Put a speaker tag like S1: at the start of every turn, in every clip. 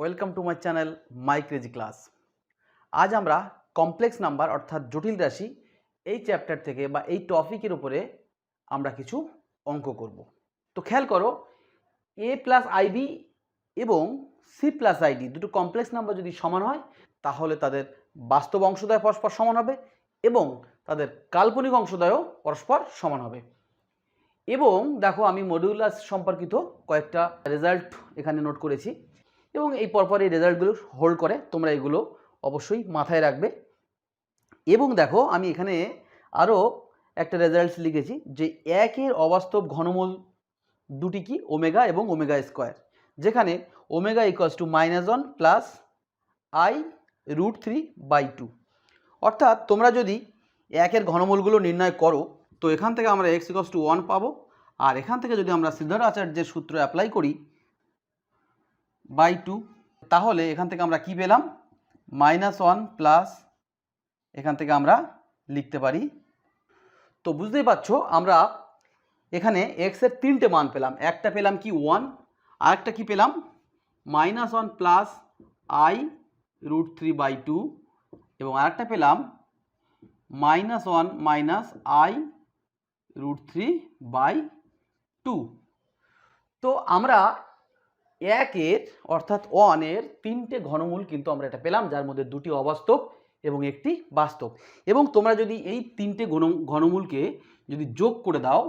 S1: Welcome to my channel my crazy class. আজ আমরা complex number অর্থাৎ জটিল রাশি এই চ্যাপ্টার থেকে বা এই টপিকের উপরে আমরা কিছু অঙ্ক করব। তো খেয়াল করো, এ প্লাস আইবি এবং সি প্লাস আইডি দুটো কমপ্লেক্স নাম্বার যদি সমান হয় তাহলে তাদের বাস্তব অংশদ্বয় পরস্পর সমান হবে এবং তাদের কাল্পনিক অংশদ্বয়ও পরস্পর সমান হবে। এবং দেখো, আমি মডিউলাস সম্পর্কিত কয়েকটা রেজাল্ট এখানে নোট করেছি এবং এই পরপর এই রেজাল্টগুলো হোল্ড করে, তোমরা এগুলো অবশ্যই মাথায় রাখবে। এবং দেখো, আমি এখানে আরও একটা রেজাল্ট লিখেছি যে একের অবাস্তব ঘনমূল দুটি কি, ওমেগা এবং ওমেগা স্কোয়ার, যেখানে omega equals to -1 plus i√3/2। অর্থাৎ তোমরা যদি একের ঘনমূলগুলো নির্ণয় করো তো এখান থেকে আমরা x ইকুয়ালস টু 1 পাবো, আর এখান থেকে যদি আমরা শ্রীধর আচার্যের সূত্র অ্যাপ্লাই করি /2, তাহলে এখান থেকে আমরা কি পেলাম, -1 প্লাস এখান থেকে আমরা লিখতে পারি। তো বুঝতেই পারছো, আমরা এখানে x এর তিনটে মান পেলাম। একটা পেলাম কি 1, আরেকটা কি পেলাম -1 প্লাস i√3/2 এবং আরেকটা পেলাম -1 মাইনাস i√3/2। তো আমরা একের অর্থাৎ 1 এর তিনটে ঘনমূল কিন্তু আমরা এটা পেলাম, যার মধ্যে দুটি অবাস্তব এবং একটি বাস্তব। এবং তোমরা যদি এই তিনটে ঘনমূলকে যদি যোগ করে দাও,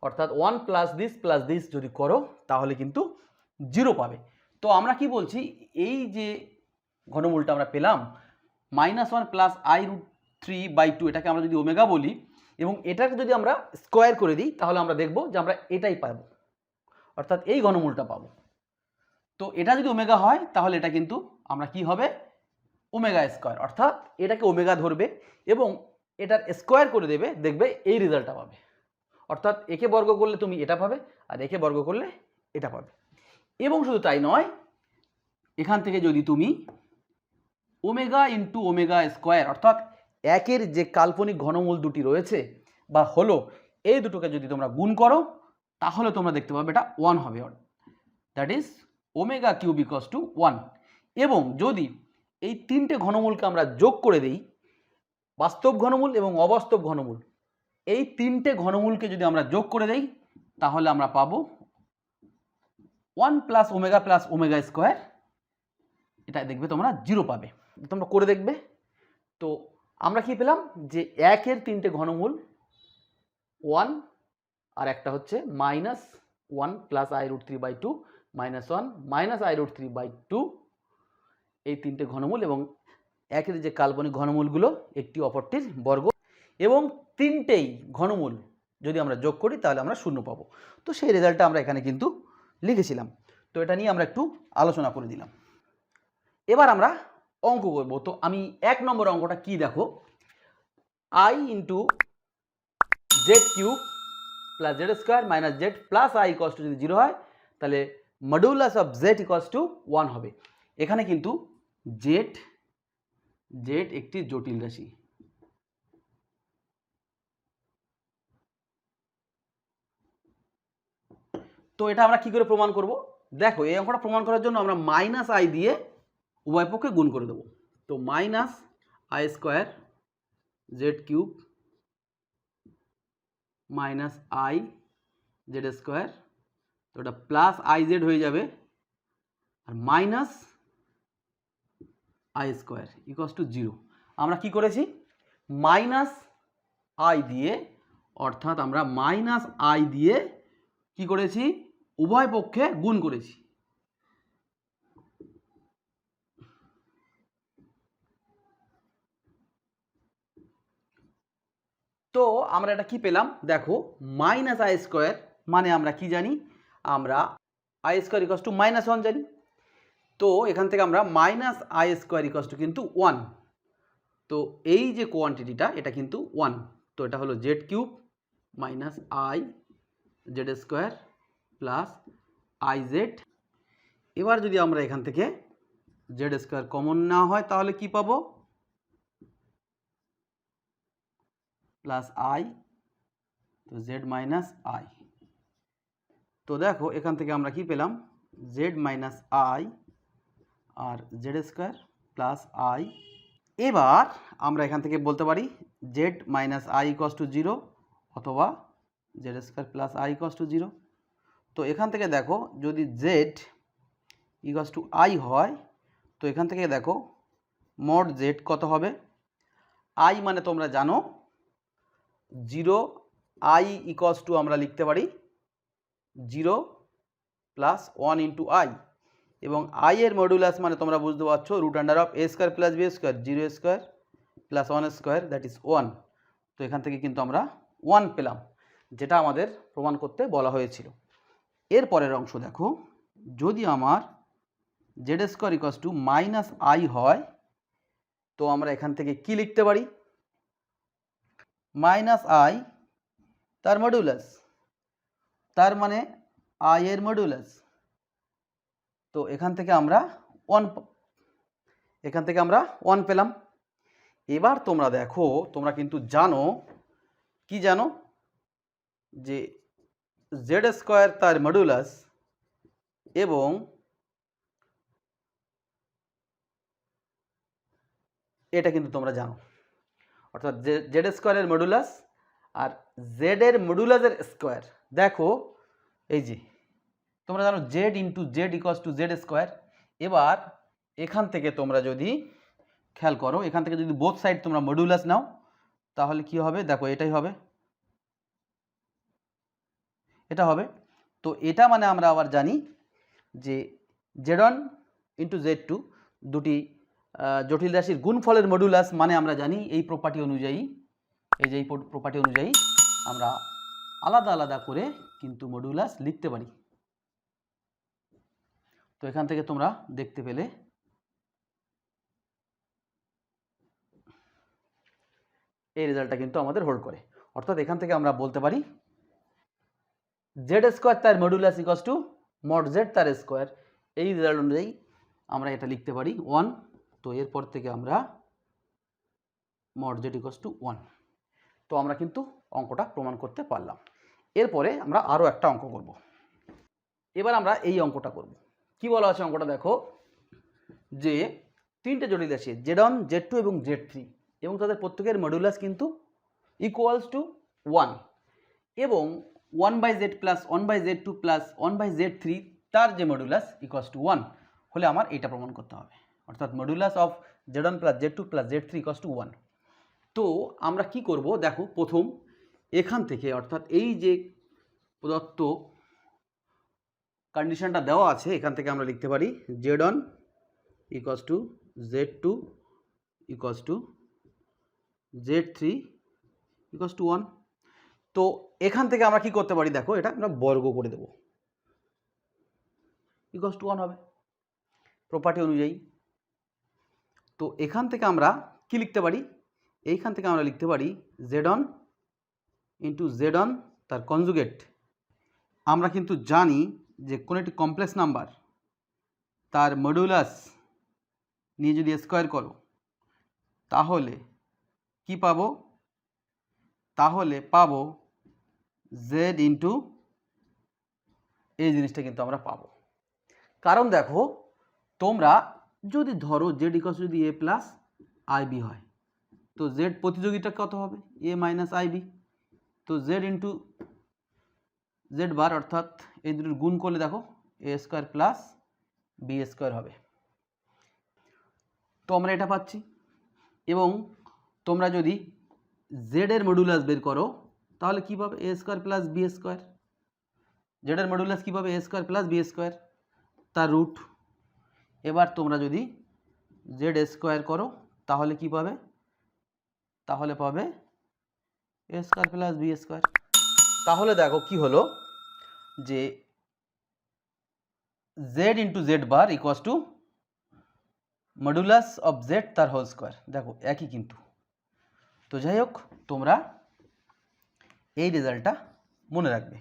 S1: অর্থাৎ 1 প্লাস দিস যদি করো তাহলে কিন্তু 0 পাবে। তো আমরা কি বলছি, এই যে ঘনমূলটা আমরা পেলাম -1 প্লাস i√3/2, এটাকে আমরা যদি ওমেগা বলি এবং এটাকে যদি আমরা স্কোয়ার করে দিই তাহলে আমরা দেখব যে আমরা এটাই পাবো, অর্থাৎ এই ঘনমূলটা পাবো। তো এটা যদি ওমেগা হয় তাহলে এটা কিন্তু আমরা কি হবে, ওমেগা স্কোয়ার, অর্থাৎ এটাকে ওমেগা ধরবে এবং এটার স্কোয়ার করে দেবে, দেখবে এই রেজাল্টটা পাবে। অর্থাৎ একে বর্গ করলে তুমি এটা পাবে আর একে বর্গ করলে এটা পাবে। এবং শুধু তাই নয়, এখান থেকে যদি তুমি ওমেগা ইন্টু ওমেগা স্কোয়ার, অর্থাৎ একের যে কাল্পনিক ঘনমূল দুটি রয়েছে বা হলো, এই দুটোকে যদি তোমরা গুণ করো তাহলে তোমরা দেখতে পাবে এটা 1 হবে, that is omega cube equals to 1। এবং যদি এই তিনটে ঘনমূলকে আমরা যোগ করে দিই, বাস্তব ঘনমূল এবং অবাস্তব ঘনমূল, এই তিনটে ঘনমূলকে যদি আমরা যোগ করে দেই তাহলে আমরা পাবো 1 প্লাস ওমেগা স্কোয়ার। এটা দেখবে তোমরা 0 পাবে, তোমরা করে দেখবে। তো আমরা কি পেলাম, যে একের তিনটে ঘনমূল 1 আর একটা হচ্ছে -1 প্লাস i√3/2 -1 মাইনাস i√3/2, এই তিনটে ঘনমূল এবং একের যে কাল্পনিক ঘনমূলগুলো একটি অপরটির বর্গ, এবং তিনটেই ঘনমূল যদি আমরা যোগ করি তাহলে আমরা 0 পাবো। তো সেই রেজাল্টটা আমরা এখানে কিন্তু লিখেছিলাম। তো এটা নিয়ে আমরা একটু আলোচনা করে দিলাম। এবার আমরা অঙ্ক করব। তো আমি 1 নম্বর অঙ্কটা কি দেখো, i into Z cube plus Z square minus Z plus i equals two যদি 0 হয় তাহলে modulus of Z equals to 1 হবে। এখানে কিন্তু জেড একটি জটিল রাশি। তো এটা আমরা কি করে প্রমাণ করব, দেখো এই অঙ্কটা প্রমাণ করার জন্য আমরা -i দিয়ে উভয় পক্ষে গুণ করে দেবো। তো -i square Z cube minus i Z square, তো এটা প্লাস i/z হয়ে যাবে, আর minus i square equals to 0। আমরা কি করেছি, -i দিয়ে, অর্থাৎ আমরা -i দিয়ে কি করেছি, উভয় পক্ষে গুণ করেছি। তো আমরা এটা কি পেলাম, দেখো -i স্কোয়ার মানে আমরা কি জানি, আমরা i স্কোয়ার ইকুয়ালস টু -1 জানি। তো এখান থেকে আমরা -i স্কোয়ার ইকুয়ালস টু কিন্তু 1। তো এই যে কোয়ান্টিটিটা এটা কিন্তু 1। তো এটা হলো Z cube minus i Z square plus i/z। এবার যদি আমরা এখান থেকে জেড স্কোয়ার কমন না হয় তাহলে কি পাবো, প্লাস i, তো জেড মাইনাস i। তো দেখো এখান থেকে আমরা কি পেলাম, z মাইনাস i আর জেড স্কোয়ার প্লাস আই। এবার আমরা এখান থেকে বলতে পারি z minus i equals to 0 অথবা z square plus i equals to 0। তো এখান থেকে দেখো যদি জেড ইকুয়ালস টু আই হয় তো এখান থেকে দেখো মড জেড কত হবে, আই মানে তোমরা জানো 0, আই ইকুয়ালস টু আমরা লিখতে পারি 0 প্লাস 1 ইন্টু আই, এবং আই এর মডুলাস মানে তোমরা বুঝতে পারছো root under of a square plus B square, 0 square plus 1 square that is 1। তো এখান থেকে কিন্তু আমরা 1 পেলাম, যেটা আমাদের প্রমাণ করতে বলা হয়েছিল। এর পরের অংশ দেখো, যদি আমার Z square equals two minus I হয় তো আমরা এখান থেকে কি লিখতে পারি, মাইনাস আই তার মডুলাস, তার মানে আই এর মডুলাস। তো এখান থেকে আমরা 1 পেলাম। এবার তোমরা দেখো, তোমরা কিন্তু জানো, কি জানো, যে জেড স্কোয়ার তার মডুলাস এবং এটা কিন্তু তোমরা জানো, অর্থাৎ জেড স্কোয়ারের মডুলাস আর জেড এর মডুলাসের স্কোয়ার। দেখো এই যে তোমরা জানো Z into Z equals to Z square. এবার এখান থেকে তোমরা যদি খেয়াল করো, এখান থেকে যদি বোথ সাইড তোমরা মডুলাস নাও তাহলে কি হবে, দেখো এটাই হবে, এটা হবে। তো এটা মানে আমরা আবার জানি যে Z1 ইন্টু Z2 দুটি জটিল রাশির গুণফলের মডুলাস, মানে আমরা জানি এই প্রপার্টি অনুযায়ী, এই যে এই প্রপার্টি অনুযায়ী আমরা আলাদা আলাদা করে কিন্তু মডুলাস লিখতে পারি। তো এখান থেকে তোমরা দেখতে পেলে এই রেজাল্টটা কিন্তু আমাদের হোল্ড করে, অর্থাৎ এখান থেকে আমরা বলতে পারি জেড স্কোয়ার তার modulus equals to mod Z তার স্কোয়ার। এই রেজাল্ট অনুযায়ী আমরা এটা লিখতে পারি 1। তো এরপর থেকে আমরা মড জেড ইকুয়ালস টু 1। তো আমরা কিন্তু অঙ্কটা প্রমাণ করতে পারলাম। এরপরে আমরা আরও একটা অঙ্ক করব। এবার আমরা এই অঙ্কটা করব। কি বলা আছে অঙ্কটা দেখো, যে তিনটে জটিল রাশি Z1, Z2 এবং Z3 এবং তাদের প্রত্যেকের মডুলাস কিন্তু ইকুয়ালস টু 1 এবং 1/z plus 1/z2 plus 1/z3 তার যে মডুলাস ইকুয়ালস টু 1 হলে আমার এটা প্রমাণ করতে হবে, অর্থাৎ modulus of Z1 plus Z2 plus Z3 equals to 1। তো আমরা কি করব দেখো, প্রথম এখান থেকে, অর্থাৎ এই যে প্রদত্ত কন্ডিশনটা দেওয়া আছে এখান থেকে আমরা লিখতে পারি Z1 equals to Z2 equals to Z3 equals to 1। তো এখান থেকে আমরা কি করতে পারি, দেখো এটা আমরা বর্গ করে দেব, ইকুয়ালস টু 1 হবে প্রপার্টি অনুযায়ী। তো এখান থেকে আমরা কি লিখতে পারি, এইখান থেকে আমরা লিখতে পারি Z1 ইন্টু Z1 তার কনজুগেট। আমরা কিন্তু জানি যে কোনো একটি কমপ্লেক্স নাম্বার তার মডুলাস নিয়ে যদি স্কোয়ার করো তাহলে কি পাবো, তাহলে পাবো z ইন্টু এই জিনিসটা কিন্তু আমরা পাবো। কারণ দেখো, তোমরা যদি ধরো z ইকুয়ালস যদি a প্লাস আইবি হয় তো z প্রতিযোগিতা কত হবে, a মাইনাস আইবি। তো z ইন্টু জেড বার, অর্থাৎ এই দুটোর গুণ করলে দেখো এ স্কোয়ার প্লাস বি স্কোয়ার হবে। তো আমরা এটা পাচ্ছি, এবং তোমরা যদি জেড এর মডুলাস বের করো তাহলে কী পাবে, A square plus B square. Z এর মডুলাস কী পাবে, A square plus B square তার রুট। এবার তোমরা যদি জেড স্কোয়ার করো তাহলে কি পাবে, তাহলে পাবে A square plus B square. তাহলে দেখো কি হলো, যে z into Z bar equals to modulus of Z তার হোল স্কোয়ার। দেখো একই কিন্তু। তো যাই হোক, তোমরা এই রেজাল্টটা মনে রাখবে।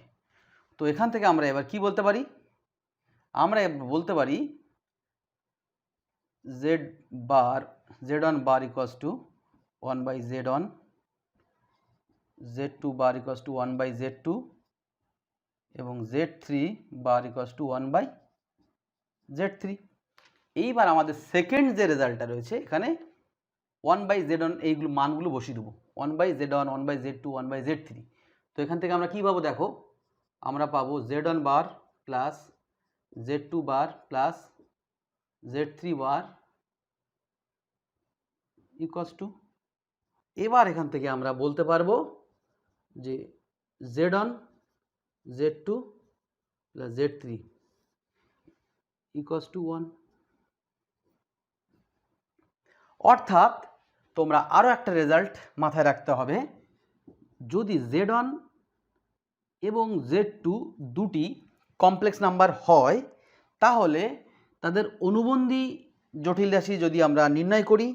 S1: তো এখান থেকে আমরা এবার কি বলতে পারি, আমরা বলতে পারি Z bar Z1 bar equals to 1/Z1, Z2 bar equals to 1/Z2 এবং Z3 bar equals to 1/Z3। এইবার আমাদের সেকেন্ড যে রেজাল্টটা রয়েছে এখানে 1/z1 এইগুলো মানগুলো বসিয়ে দেবো, 1/z1, 1/z2, 1/z3। তো এখান থেকে আমরা কী পাবো দেখো, আমরা পাবো z1 bar plus z2 bar plus z3 bar equals to, এবার এখান থেকে আমরা বলতে পারবো যে z1 z2 plus z3 equals to 1। অর্থাৎ তোমরা আরও একটা রেজাল্ট মাথায় রাখতে হবে, যদি z1 এবং z2 দুটি কমপ্লেক্স নাম্বার হয় তাহলে তাদের অনুবন্ধী জটিল রাশি যদি আমরা নির্ণয় করি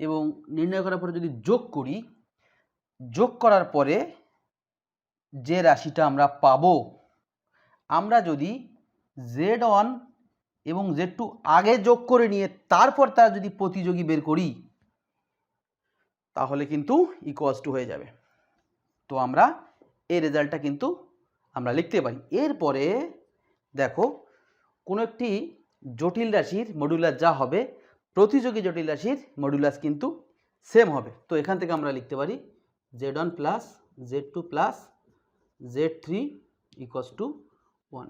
S1: এবং নির্ণয় করার পরে যদি যোগ করি, যোগ করার পরে যে রাশিটা আমরা পাবো, আমরা যদি z1 এবং z2 আগে যোগ করে নিয়ে তারপর তার যদি প্রতিযোগী বের করি তাহলে কিন্তু ইকুয়ালস টু হয়ে যাবে। তো আমরা এই রেজাল্টটা কিন্তু আমরা লিখতে পারি। এরপরে দেখো, কোনো একটি জটিল রাশির মডুলাস যা হবে প্রতিযোগী জটিল রাশির মডুলাস কিন্তু সেম হবে। তো এখান থেকে আমরা লিখতে পারি z1 plus z2 plus z3 equals to 1।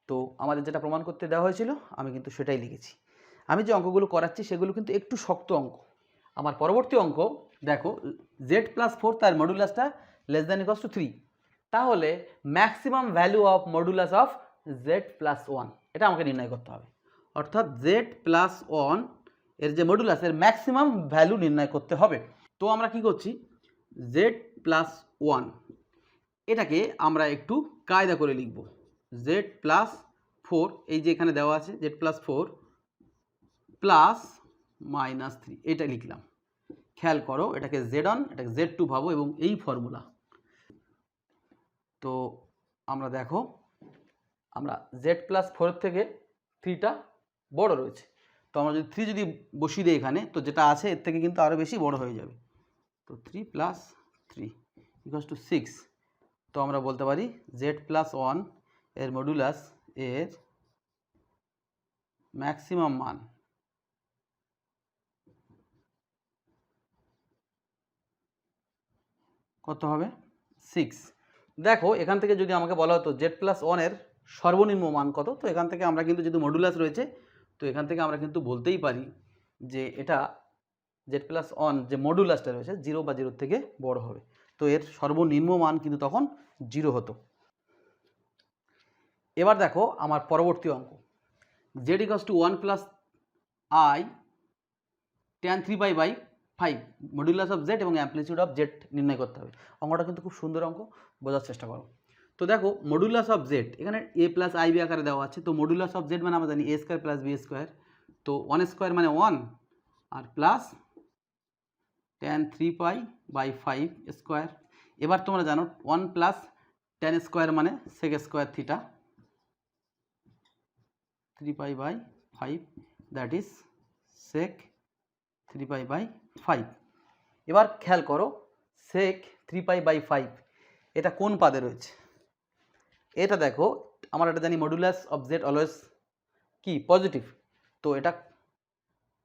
S1: তো আমাদের যেটা প্রমাণ করতে দেওয়া হয়েছিল আমি কিন্তু সেটাই লিখেছি। আমি যে অঙ্কগুলো করাচ্ছি সেগুলো কিন্তু একটু শক্ত অঙ্ক। আমার পরবর্তী অঙ্ক দেখো, z+4 তার মডুলাসটা লেস দ্যান ইকুয়ালস টু 3, তাহলে maximum value of modulus of z+1 এটা আমাকে নির্ণয় করতে হবে। অর্থাৎ z+1 এর যে মডুলাস এর ম্যাক্সিমাম ভ্যালু নির্ণয় করতে হবে। তো আমরা কি করছি, z+1 এটাকে আমরা একটু কায়দা করে লিখব। z+4 এই যে এখানে দেওয়া আছে z+4 প্লাস -3 এটা লিখলাম। খেয়াল করো, এটাকে z1 এটাকে z2 ভাবো এবং এই ফর্মুলা। তো আমরা দেখো, আমরা z+4 থেকে 3টা বড় রয়েছে, তো আমরা যদি 3 যদি বসিয়ে দিই এখানে, তো যেটা আছে এর থেকে কিন্তু আরও বেশি বড় হয়ে যাবে। তো 3 + 3 ইকুয়ালস টু 6। তো আমরা বলতে পারি z+1 এর মডুলাস এর ম্যাক্সিমাম মান কত হবে, 6। দেখো এখান থেকে যদি আমাকে বলা হতো z+1 এর সর্বনিম্ন মান কত, তো এখান থেকে আমরা কিন্তু যেহেতু মডুলাস রয়েছে তো এখান থেকে আমরা কিন্তু বলতেই পারি যে এটা z+1 যে মডুলাসটা রয়েছে 0 বা 0 থেকে বড় হবে। তো এর সর্বনিম্ন মান কিন্তু তখন 0 হতো। এবার দেখো আমার পরবর্তী অঙ্ক, z=1 + i tan 3π/5 modulus of z এবং অ্যামপ্লিটিউড অফ z নির্ণয় করতে হবে। অঙ্কটা কিন্তু খুব সুন্দর অঙ্ক, বোঝার চেষ্টা করো। তো দেখো মডুলাস অফ z এখানে a + ib আকারে দেওয়া আছে। তো মডুলাস অফ z মানে আমরা জানি a² + b²। তো 1² মানে 1 আর প্লাস tan 3π/5²। এবার তোমরা জানো 1 + tan² মানে sec² theta 3π/5 that is sec 3π/5। এবার খেয়াল করো sec 3π/5 এটা কোন পাদে রয়েছে, এটা দেখো আমরা এটা জানি মডুলাস অফ z অলওয়েজ কি পজিটিভ। তো এটা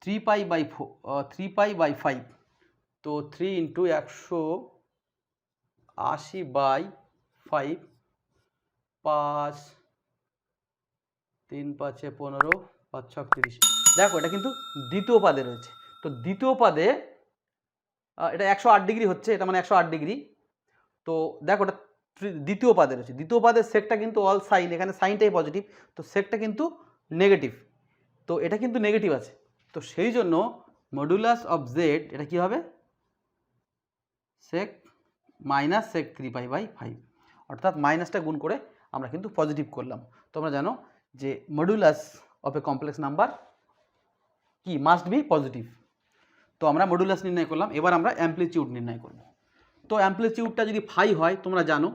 S1: 3π/5, তো 3 × 180/5 5 3 5 15 5 6 30। দেখো এটা কিন্তু দ্বিতীয় পাদে রয়েছে। তো দ্বিতীয় পাদে এটা 108 ডিগ্রি হচ্ছে, এটা মানে 108 ডিগ্রি। তো দেখো এটা দ্বিতীয় পাদে রয়েছে। দ্বিতীয় পাদের সেকটা কিন্তু অল সাইন, এখানে সাইনটাই পজিটিভ, তো সেকটা কিন্তু নেগেটিভ। তো এটা কিন্তু নেগেটিভ আছে। তো সেই জন্য মডুলাস অফ z এটা কি হবে, sec -sec 3π/5, অর্থাৎ মাইনাসটা গুণ করে আমরা কিন্তু পজিটিভ করলাম। তোমরা জানো যে modulus of A complex number কি মাস্ট বি পজিটিভ। তো আমরা মডুলাস নির্ণয় করলাম। এবার আমরা অ্যামপ্লিটিউড নির্ণয় করব। তো অ্যামপ্লিটিউডটা যদি ফাই হয় তোমরা জানো,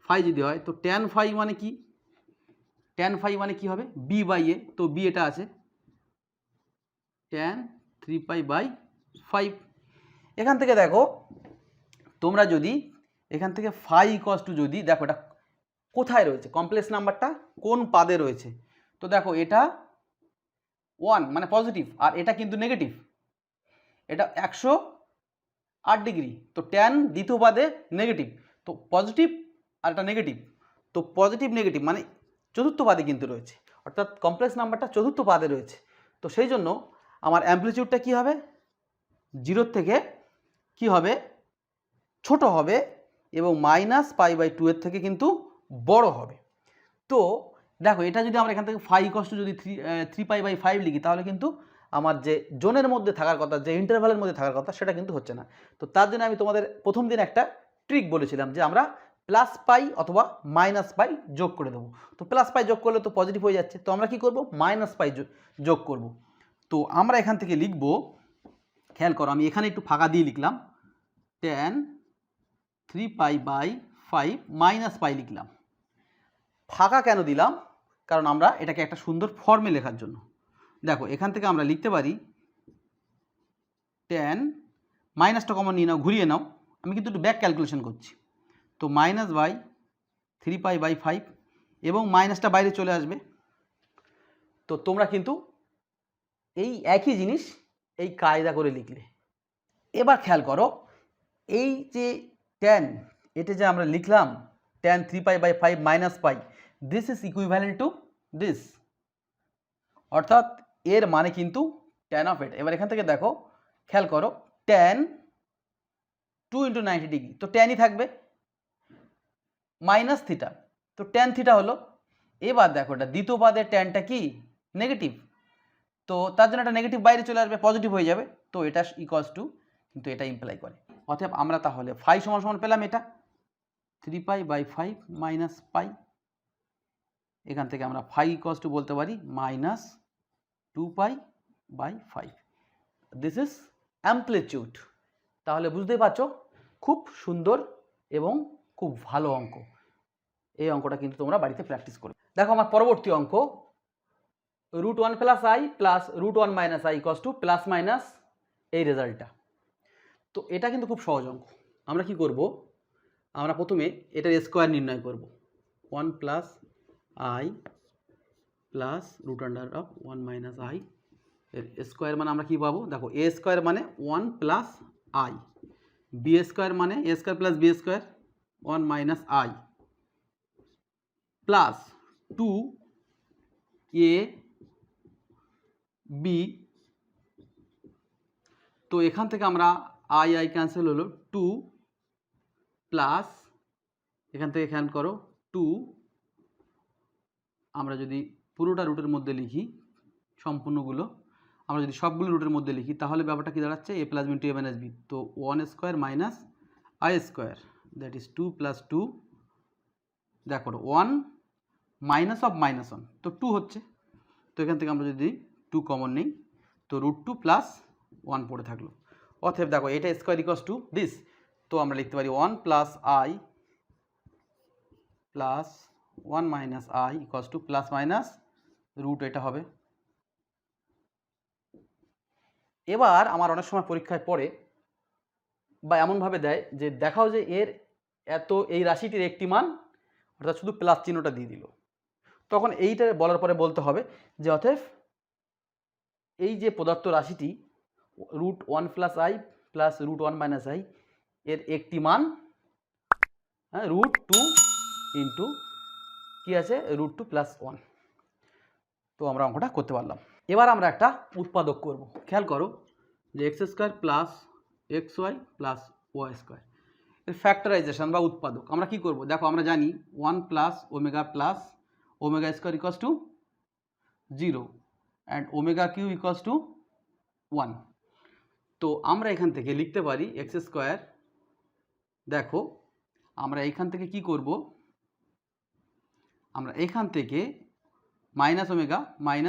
S1: ফাই যদি হয় তো tan ফাই মানে কি, tan ফাই মানে কি হবে b/a। তো b এটা আছে tan 3π/5। এখান থেকে দেখো তোমরা যদি এখান থেকে ফাই ইকুয়ালস টু, যদি দেখো এটা কোথায় রয়েছে কমপ্লেক্স নাম্বারটা কোন পাদে রয়েছে, তো দেখো এটা 1 মানে পজিটিভ, আর এটা কিন্তু নেগেটিভ, এটা 108 ডিগ্রি। তো ট্যান দ্বিতীয় পাদে নেগেটিভ, তো পজিটিভ আর এটা নেগেটিভ, তো পজিটিভ নেগেটিভ মানে চতুর্থ পাদে কিন্তু রয়েছে, অর্থাৎ কমপ্লেক্স নাম্বারটা চতুর্থ পাদে রয়েছে। তো সেই জন্য আমার অ্যামপ্লিটিউডটা কী হবে, 0 থেকে কি হবে, ছোট হবে, এবং -π/2 এর থেকে কিন্তু বড় হবে। তো দেখো এটা যদি আমরা এখান থেকে ফাই ইকুয়ালস টু যদি 3π/5 লিখি, তাহলে কিন্তু আমার যে জোনের মধ্যে থাকার কথা, যে ইন্টারভ্যালের মধ্যে থাকার কথা, সেটা কিন্তু হচ্ছে না। তো তার জন্য আমি তোমাদের প্রথম দিন একটা ট্রিক বলেছিলাম যে আমরা +π অথবা -π যোগ করে দেবো। তো +π যোগ করলে তো পজিটিভ হয়ে যাচ্ছে, তো আমরা কি করব, -π যোগ করব। তো আমরা এখান থেকে লিখব, খেয়াল করো আমি এখানে একটু ফাঁকা দিয়ে লিখলাম, tan 3π/5 -π লিখলাম। ফাঁকা কেন দিলাম, কারণ আমরা এটাকে একটা সুন্দর ফর্মে লেখার জন্য। দেখো এখান থেকে আমরা লিখতে পারি tan, মাইনাসটা কমন নিয়ে নাও, ঘুরিয়ে নাও, আমি কিন্তু একটু ব্যাক ক্যালকুলেশন করছি। তো -3π/5 এবং মাইনাসটা বাইরে চলে আসবে। তো তোমরা কিন্তু এই একই জিনিস এই কায়দা করে লিখলে। এবার খেয়াল করো, এই যে tan, এটা যে আমরা লিখলাম tan 3π/5 -π, this is equivalent to this, অর্থাৎ এর মানে কিন্তু tan অফ এটা। এবার এখান থেকে দেখো, খেয়াল করো, tan 2 × 90 ডিগ্রি, তো ট্যানই থাকবে, মাইনাস থিটা, তো tan থিটা হলো। এবার দেখো এটা দ্বিতীয় পাদের ট্যানটা কি, নেগেটিভ, তো তার জন্য এটা নেগেটিভ বাইরে চলে আসবে, পজিটিভ হয়ে যাবে, তো এটা ইকুয়ালস টু, কিন্তু এটা ইমপ্লাই করে। অতএব আমরা তাহলে ফাই সমান সমান পেলাম এটা 3π/5 - π। এখান থেকে আমরা ফাই ইকুয়ালস টু বলতে পারি -2π/5। This is amplitude. তাহলে বুঝতেই পারছো, খুব সুন্দর এবং খুব ভালো অঙ্ক। এই অঙ্কটা কিন্তু তোমরা বাড়িতে প্র্যাকটিস করবে। দেখো আমার পরবর্তী অঙ্ক, √1 + i plus √1 - i equals to plus minus এই রেজাল্টটা। তো এটা কিন্তু খুব সহজ অঙ্ক। আমরা কি করব, আমরা প্রথমে এটার স্কোয়ার নির্ণয় করব। 1 + i প্লাস √1 - i এর স্কোয়ার মানে আমরা কি পাবো, দেখো a স্কোয়ার মানে 1 + i, b স্কোয়ার মানে a square + b square 1 - i plus 2ab। তো এখান থেকে আমরা i ক্যান্সেল হলো, 2 প্লাস এখান থেকে খেয়াল করো 2, আমরা যদি পুরোটা রুটের মধ্যে লিখি, সম্পূর্ণগুলো আমরা যদি সবগুলো রুটের মধ্যে লিখি, তাহলে ব্যাপারটা কি দাঁড়াচ্ছে, a + b × a - b, তো 1² - i², দ্যাট ইজ 2 + 2, দেখো 1 - of -1, তো 2 হচ্ছে। তো এখান থেকে আমরা যদি 2 কমন নিই, তো √2 + 1 পড়ে থাকলো। অতএব দেখো এটা স্কোয়ার ইকুয়ালস টু দিস, তো আমরা লিখতে পারি 1 + i plus 1 - i equals to plus minus root, এটা হবে। এবার আমার অনেক সময় পরীক্ষায় পড়ে বা এমনভাবে দেয় যে দেখাও যে এর এত, এই রাশিটির একটি মান, অর্থাৎ শুধু প্লাস চিহ্নটা দিয়ে দিল, তখন এইটা বলার পরে বলতে হবে যে অতএব এই যে প্রদত্ত রাশিটি √1 + i প্লাস √1 - i এর একটি মান, হ্যাঁ, √2 ইন্টু কি আছে, √2 + 1। তো আমরা অঙ্কটা করতে পারলাম। এবার আমরা একটা উৎপাদক করব। খেয়াল করো যে x² + xy + y², এর ফ্যাক্টরাইজেশন বা উৎপাদক আমরা কি করব, দেখো আমরা জানি 1 + ω + ω² = 0 অ্যান্ড ω³ = 1। তো আমরা এখান থেকে লিখতে পারি x², দেখো আমরা এখান থেকে কি করব, আমরা এখান থেকে -ω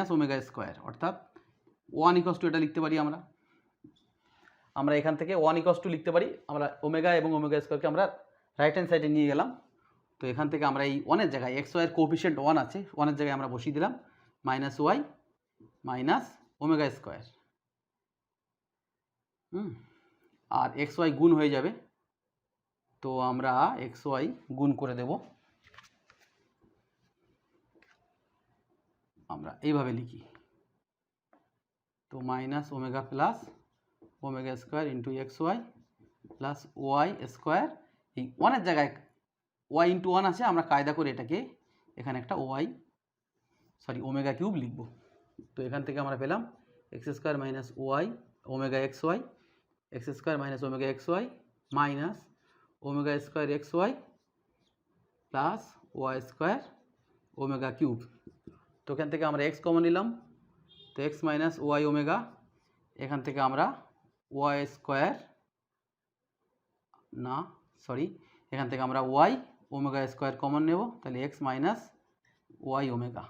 S1: - ω², অর্থাৎ 1 = এটা লিখতে পারি, আমরা এখান থেকে 1 = লিখতে পারি, আমরা ওমেগা এবং ω² আমরা রাইট হ্যান্ড সাইডে নিয়ে গেলাম। তো এখান থেকে আমরা এই 1 এর জায়গায় xy এর কোএফিসিয়েন্ট 1 আছে, 1 এর জায়গায় আমরা বসিয়ে দিলাম -y - ω², আর xy গুণ হয়ে যাবে, তো আমরা xy গুণ করে দেব। আমরা এইভাবে লিখি তো minus omega plus omega square into x y plus y square, এই ওয়ানের জায়গায় ওয়াই ইন্টু ওয়ান আছে, আমরা কায়দা করে এটাকে এখানে একটা ওমেগা কিউব লিখব। তো এখান থেকে আমরা পেলাম x square minus Y omega x y, x square minus omega x y minus omega square x y plus y square omega cube. তো এখান থেকে আমরা এক্স কমন নিলাম, তো এক্স মাইনাস ওয়াই ওমেগা, এখান থেকে আমরা ওয়াই স্কোয়ার এখান থেকে আমরা ওয়াই ওমেগা স্কোয়ার কমন নেব, তাহলে এক্স মাইনাস ওয়াই ওমেগা।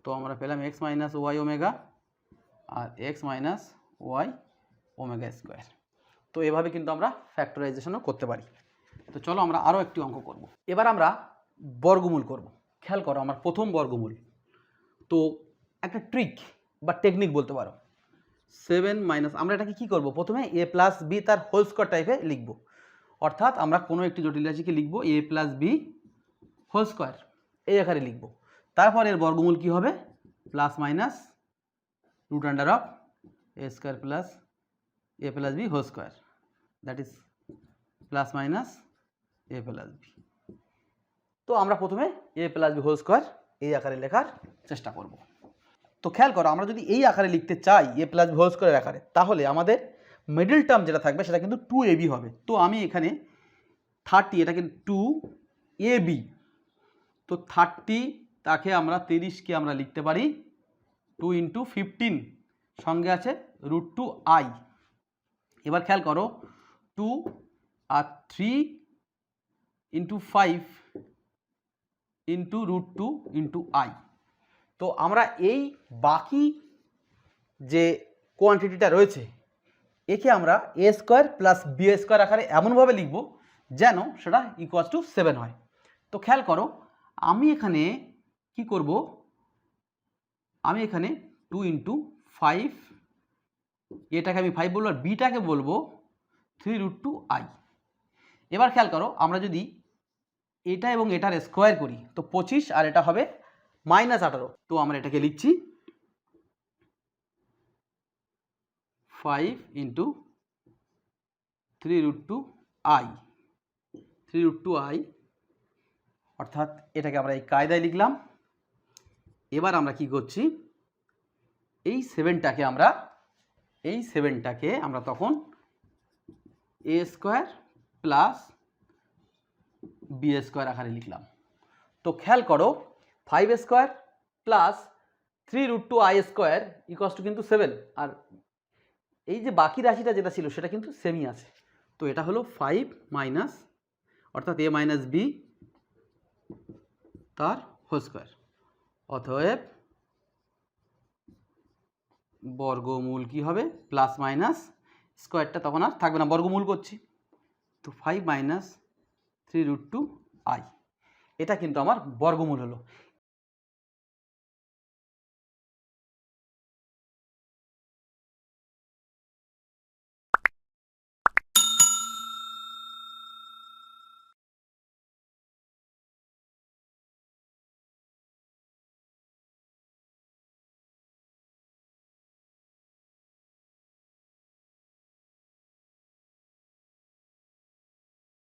S1: তো আমরা পেলাম এক্স মাইনাস ওয়াই ওমেগা আর X minus Y omega square. তো এভাবে কিন্তু আমরা ফ্যাক্টরাইজেশনও করতে পারি। তো চলো আমরা আরও একটি অঙ্ক করব। এবার আমরা বর্গমূল করব। খেয়াল করো, আমার প্রথম বর্গমূল। তো একটা ট্রিক বা টেকনিক বলতে পারো, 7 মাইনাস, আমরা এটাকে কী করব, প্রথমে এ প্লাস বি তার হোল স্কোয়ার টাইপে লিখব। অর্থাৎ আমরা কোনো একটি জটিল রাশিকে লিখব a plus b whole square, এই আকারে লিখব। তারপর এর বর্গমূল কি হবে, plus minus root under of a square plus a plus b whole square, that is plus minus a plus b. তো আমরা প্রথমে a plus b whole square এই আকারে লেখার চেষ্টা করব। তো খেয়াল করো, আমরা যদি এই আকারে লিখতে চাই এ প্লাস বি হোল স্কোয়ারের আকারে, তাহলে আমাদের মিডল টার্ম যেটা থাকবে সেটা কিন্তু 2ab হবে। তো আমি এখানে 30, এটাকে 2ab, তো 30 তাকে আমরা 30কে আমরা লিখতে পারি 2 × 15, সঙ্গে আছে √2i। এবার খেয়াল করো, 2 আর 3 × 5 × √2 × i। তো আমরা এই বাকি যে কোয়ান্টিটিটা রয়েছে একে আমরা এ স্কোয়ার প্লাস বি স্কোয়ার আকারে এমনভাবে লিখব যেন সেটা =7 হয়। তো খেয়াল করো, আমি এখানে কি করব, আমি এখানে 2 × 5, এটাকে আমি 5 বলবো আর বিটাকে বলবো 3√2i। এবার খেয়াল করো, আমরা যদি এটা এবং এটার স্কোয়ার করি তো 25 আর এটা হবে -18। তো আমরা এটাকে লিখছি 5 × 3√2i, 3√2i, অর্থাৎ এটাকে আমরা এই কায়দায় লিখলাম। এবার আমরা কি করছি, এই 7টাকে আমরা তখন এ স্কোয়ার প্লাস বি স্কোয়ার আকারে লিখলাম। তো খেয়াল করো, 5 স্কোয়ার প্লাস 3√2i স্কোয়ার কিন্তু 7, আর এই যে বাকি রাশিটা যেটা ছিল সেটা কিন্তু সেমই আছে। তো এটা হলো 5 মাইনাস, অর্থাৎ a মাইনাস বি তার হোল স্কোয়ার। অতএব বর্গমূল কি হবে, প্লাস মাইনাস স্কোয়ারটা তখন আর থাকবে না, বর্গমূল করছি। তো 5 - 3√2i, এটা কিন্তু আমার বর্গমূল হলো।